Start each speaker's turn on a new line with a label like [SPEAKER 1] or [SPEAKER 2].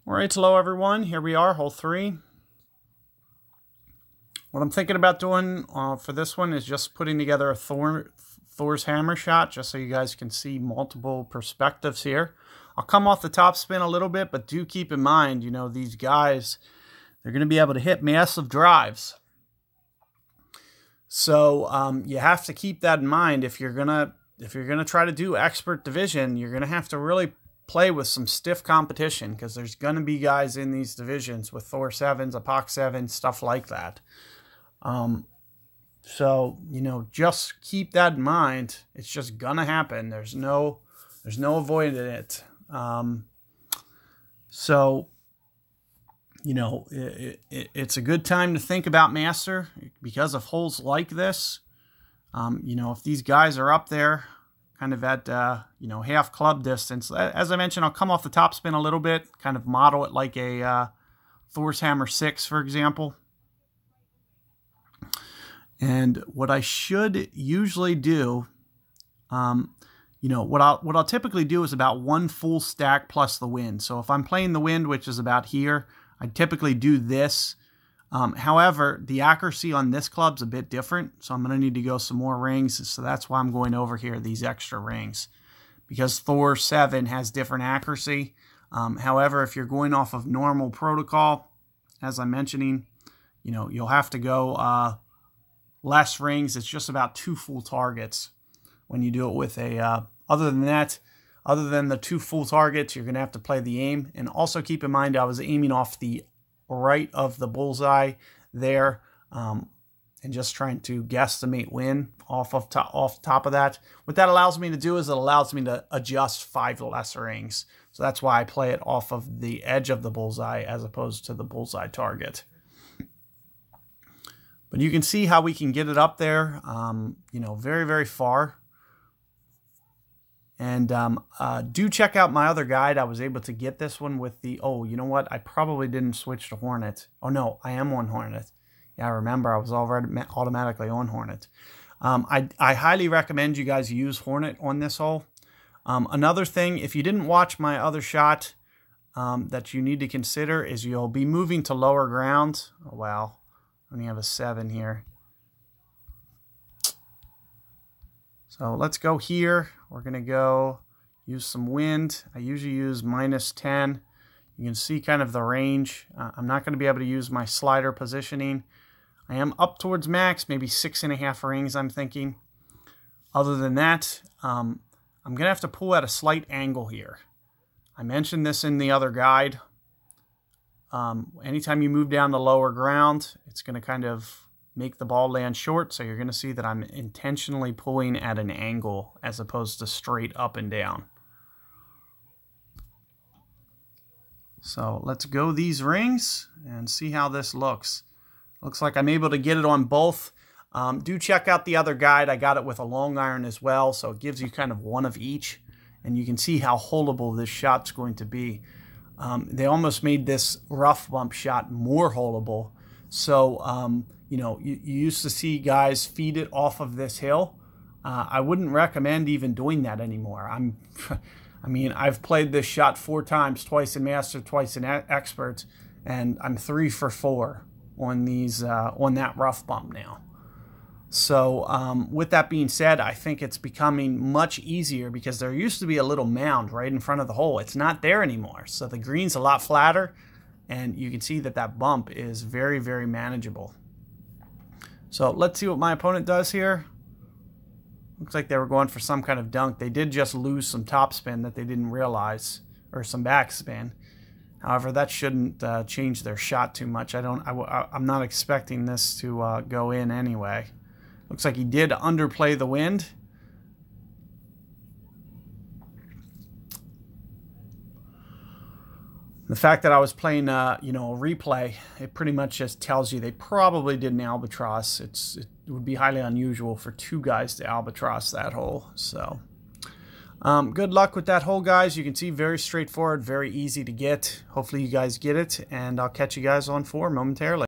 [SPEAKER 1] All right, hello everyone. Here we are, hole 3. What I'm thinking about doing for this one is just putting together a Thor's hammer shot, just so you guys can see multiple perspectives here. I'll come off the top spin a little bit, but do keep in mind, you know, these guys, they're going to be able to hit massive drives. So you have to keep that in mind. If you're gonna try to do expert division, you're gonna have to really play with some stiff competition, because there's going to be guys in these divisions with Thor 7s, Apoc 7s, stuff like that. So, you know, just keep that in mind. It's just going to happen. There's no avoiding it. So, you know, it's a good time to think about Master because of holes like this. You know, if these guys are up there, kind of at, you know, half club distance. As I mentioned, I'll come off the top spin a little bit, kind of model it like a Thor's Hammer 6, for example. And what I should usually do, you know, what I'll typically do is about one full stack plus the wind. So if I'm playing the wind, which is about here, I typically do this. However, the accuracy on this club's a bit different, so I'm going to need to go some more rings. So that's why I'm going over here, these extra rings, because Thor 7 has different accuracy. However, if you're going off of normal protocol, as I'm mentioning, you know, you'll have to go less rings. It's just about 2 full targets when you do it with a, other than that, other than the 2 full targets, you're going to have to play the aim. And also keep in mind, I was aiming off the right of the bullseye there, and just trying to guesstimate win off top of that. What that allows me to do is it allows me to adjust 5 less rings. So that's why I play it off of the edge of the bullseye as opposed to the bullseye target. But you can see how we can get it up there, you know, very, very far. And do check out my other guide. I was able to get this one with the, oh, you know what? I probably didn't switch to Hornet. Oh, no, I am on Hornet. Yeah, remember, I was already automatically on Hornet. I highly recommend you guys use Hornet on this hole. Another thing, if you didn't watch my other shot that you need to consider is you'll be moving to lower ground. Oh, wow. I only have a 7 here. So let's go here. We're going to go use some wind. I usually use -10. You can see kind of the range. I'm not going to be able to use my slider positioning. I am up towards max, maybe 6.5 rings, I'm thinking. Other than that, I'm going to have to pull at a slight angle here. I mentioned this in the other guide. Anytime you move down to lower ground, it's going to kind of make the ball land short, so you're going to see that I'm intentionally pulling at an angle as opposed to straight up and down. So let's go these rings and see how this looks. Looks like I'm able to get it on both. Do check out the other guide. I got it with a long iron as well, so it gives you kind of one of each, and you can see how holeable this shot's going to be. They almost made this rough bump shot more holeable. So, you know, you used to see guys feed it off of this hill. I wouldn't recommend even doing that anymore. I mean, I've played this shot 4 times, twice in Master, twice in Expert, and I'm 3 for 4 on these on that rough bump now. So with that being said, I think it's becoming much easier because there used to be a little mound right in front of the hole. It's not there anymore. So the green's a lot flatter, and you can see that that bump is very, very manageable. So let's see what my opponent does here. Looks like they were going for some kind of dunk. They did just lose some topspin that they didn't realize, or some backspin. However, that shouldn't change their shot too much. I'm not expecting this to go in anyway. Looks like he did underplay the wind. The fact that I was playing, you know, a replay, it pretty much just tells you they probably did an albatross. It would be highly unusual for 2 guys to albatross that hole. So, good luck with that hole, guys. You can see very straightforward, very easy to get. Hopefully you guys get it, and I'll catch you guys on 4 momentarily.